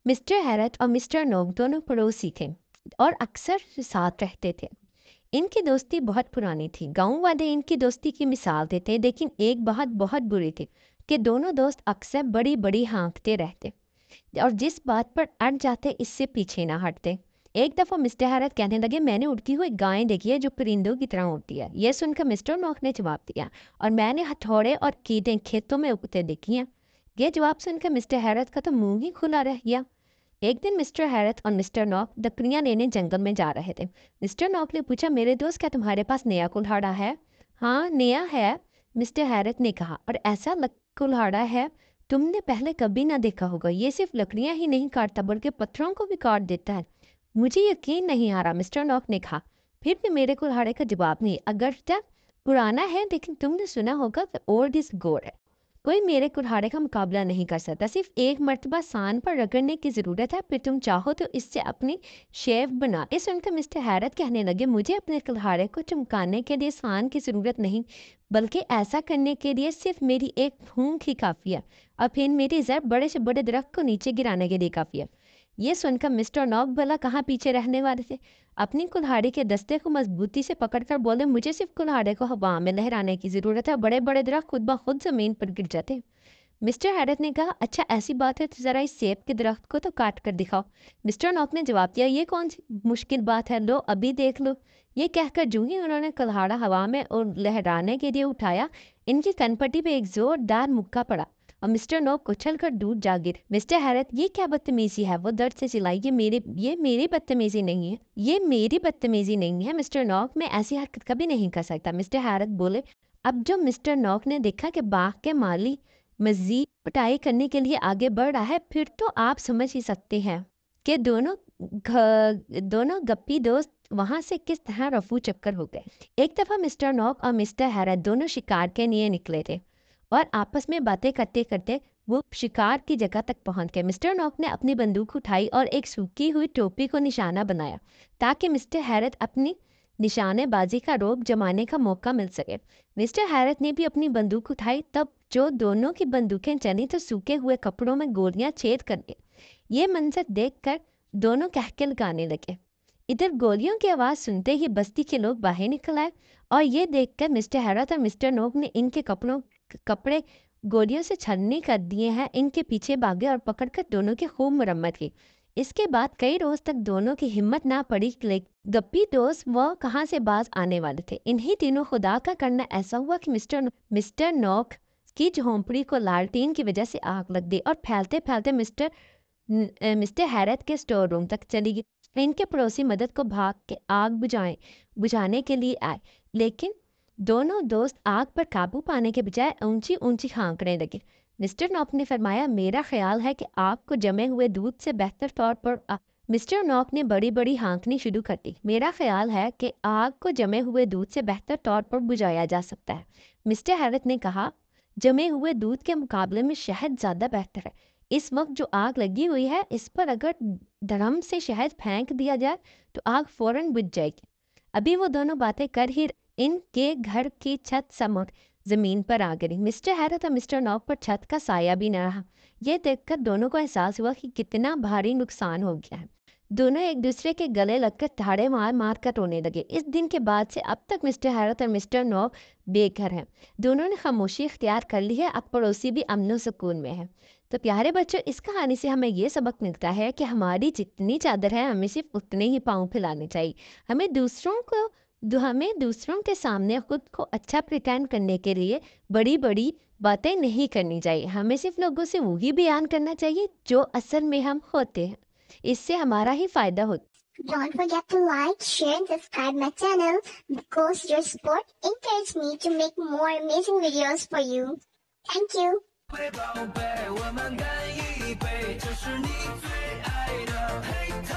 Mister ہیرت اور mister نوک دونوں پڑوسی تھے اور اکثر ساتھ رہتے تھے۔ ان کی دوستی بہت پرانی تھی۔ گاؤں والے ان کی دوستی کی مثال دیتے، لیکن ایک بات بہت بری تھی کہ دونوں دوست اکثر بڑی بڑی ہانکتے رہتے اور جس بات پر اڑ جاتے اس سے پیچھے نہ ہٹتے۔ ایک دفعہ مسٹر ہیرت کہنے لگے، میں نے اڑتی ہوئی گائیں دیکھی ہے جو پرندوں کی طرح اڑتی ہے۔ یہ سن کر مسٹر نوک نے جواب دیا، اور میں نے ہتھوڑے اور کیڑے کھیتوں میں اگتے دیکھی ہیں۔ یہ جواب سن کر مسٹر ہیرت کا تو منہ ہی کھلا رہ گیا۔ ایک دن مسٹر ہیرت اور مسٹر نوک لکڑیاں لینے جنگل میں جا رہے تھے۔ مسٹر نوک نے پوچھا، میرے دوست کیا تمہارے پاس نیا کلہاڑا ہے؟ ہاں نیا ہے، مسٹر ہیرت نے کہا، اور ایسا کلہاڑا ہے تم نے پہلے کبھی نہ دیکھا ہوگا۔ یہ صرف لکڑیاں ہی نہیں کاٹتا بلکہ پتھروں کو بھی کاٹ دیتا ہے۔ مجھے یقین نہیں آ رہا، مسٹر نوک نے کہا۔ پھر بھی میرے کلہاڑے کا جواب نہیں، اگرچہ پرانا ہے لیکن تم نے سنا ہوگا کہ اولڈ از گولڈ ہے۔ کوئی میرے کلہاڑے کا مقابلہ نہیں کر سکتا، صرف ایک مرتبہ سان پر رگڑنے کی ضرورت ہے، پھر تم چاہو تو اس سے اپنی شیو بنا۔ اس سن کر مسٹر ہیرت کہنے لگے، مجھے اپنے کلہاڑے کو چمکانے کے لیے سان کی ضرورت نہیں، بلکہ ایسا کرنے کے لیے صرف میری ایک پھونک ہی کافی ہے، اور پھر میری ضرب بڑے سے بڑے درخت کو نیچے گرانے کے لیے کافی ہے۔ یہ سن کر مسٹر نوک بھلا کہاں پیچھے رہنے والے تھے، اپنی کلہاڑی کے دستے کو مضبوطی سے پکڑ کر بولے، مجھے صرف کلہاڑے کو ہوا میں لہرانے کی ضرورت ہے، بڑے بڑے درخت خود بخود زمین پر گر جاتے۔ مسٹر ہیرت نے کہا، اچھا ایسی بات ہے تو ذرا اس سیب کے درخت کو تو کاٹ کر دکھاؤ۔ مسٹر نوک نے جواب دیا، یہ کون سی مشکل بات ہے، لو ابھی دیکھ لو۔ یہ کہہ کر جو ہی انہوں نے کلہاڑا ہوا میں اور لہرانے کے لیے اٹھایا، ان کی کنپٹی پہ ایک زوردار مکہ پڑا اور مسٹر نوک اچھل کر دور جا گر۔ مسٹر ہیرت، یہ کیا بدتمیزی ہے، وہ درد سے چلائی، یہ میری بدتمیزی نہیں ہے، یہ میری بدتمیزی نہیں ہے مسٹر نوک، میں ایسی حرکت کبھی نہیں کر سکتا۔ مسٹر ہیرت بولے۔ اب جو مسٹر نوک نے دیکھا کہ باغ کے مالی مزید پٹائی کرنے کے لیے آگے بڑھ رہا ہے، پھر تو آپ سمجھ ہی سکتے ہیں کہ دونوں گپی دوست وہاں سے کس طرح رفو چکر ہو گئے۔ ایک دفعہ مسٹر نوک اور مسٹر ہیرت دونوں شکار کے لیے نکلے تھے اور آپس میں باتیں کرتے کرتے وہ شکار کی جگہ تک پہنچ گئے۔ مسٹر نوک نے اپنی بندوق اٹھائی اور ایک سوکھی ہوئی ٹوپی کو نشانہ بنایا تاکہ مسٹر ہیرت اپنی نشانے بازی کا روب جمانے کا موقع مل سکے۔ مسٹر ہیرت نے بھی اپنی بندوق اٹھائی، تب جو دونوں کی بندوقیں چلیں تو سوکھے ہوئے کپڑوں میں گولیاں چھید کر گئے۔ یہ منظر دیکھ کر دونوں کہکے لگانے لگے۔ ادھر گولیوں کی آواز سنتے ہی بستی کے لوگ باہر نکل آئے اور یہ دیکھ کر مسٹر ہیرت اور مسٹر نوک نے ان کے کپڑے گولیوں سے چھلنی کر دیے ہیں، ان کے پیچھے بھاگے اور پکڑ کر دونوں کی خوب مرمت کی۔ اس کے بعد کئی روز تک دونوں کی ہمت نہ پڑی، گپی دوست وہ کہاں سے باز آنے والے تھے۔ انہی دنوں خدا کا کرنا ایسا ہوا کہ مسٹر نوک کی جھونپڑی کو لالٹین کی وجہ سے آگ لگ گئی اور پھیلتے پھیلتے مسٹر ہیرت کے سٹور روم تک چلی گئی۔ ان کے پڑوسی مدد کو بھاگ کے آگ بجھانے کے لیے آئے، لیکن دونوں دوست آگ پر قابو پانے کے بجائے اونچی اونچی ہانکنے لگے۔ مسٹر نوک نے فرمایا، میرا خیال ہے کہ آگ کو جمے ہوئے دودھ سے بہتر طور پر مسٹر نوک نے بڑی بڑی ہانکنے شروع کر دی۔ میرا خیال ہے کہ آگ کو جمے ہوئے دودھ سے بہتر طور پر بجھایا جا سکتا ہے۔ مسٹر ہیرت نے کہا، جمے ہوئے دودھ کے مقابلے میں شہد زیادہ بہتر ہے۔ اس وقت جو آگ لگی ہوئی ہے اس پر اگر دھڑم سے شہد پھینک دیا جائے تو آگ فوراً بجھ جائے گی۔ ابھی وہ دونوں باتیں کر ہی ان کے گھر کی چھت سمک زمین پر آ گئی۔ مسٹر ہیرت اور مسٹر نوک پر چھت کا سایہ بھی نہ رہا۔ یہ دیکھ کر دونوں کو احساس ہوا کہ کتنا بھاری نقصان ہو گیا ہے۔ دونوں ایک دوسرے کے گلے لگ کر ٹھاڑے مار مار کر رونے لگے۔ اس دن کے بعد سے اب تک مسٹر ہیرت اور مسٹر نوک بے گھر ہیں۔ دونوں نے خاموشی اختیار کر لی ہے، اب پڑوسی بھی امن و سکون میں ہے۔ تو پیارے بچوں، اس کہانی سے ہمیں یہ سبق ملتا ہے کہ ہماری جتنی چادر ہے ہمیں صرف اتنے ہی پاؤں پھیلانے چاہیے۔ ہمیں دوسروں کے سامنے خود کو اچھا پریٹینڈ کرنے کے لیے بڑی بڑی باتیں نہیں کرنی چاہیے۔ ہمیں صرف لوگوں سے وہی بیان کرنا چاہیے جو اصل میں ہم ہوتے ہیں، اس سے ہمارا ہی فائدہ ہوتا ہے۔ Don't forget to like, share and subscribe my channel because your support encourages me to make more amazing videos for you. Thank you. 宝贝，我们干一杯，这是你最爱的黑糖。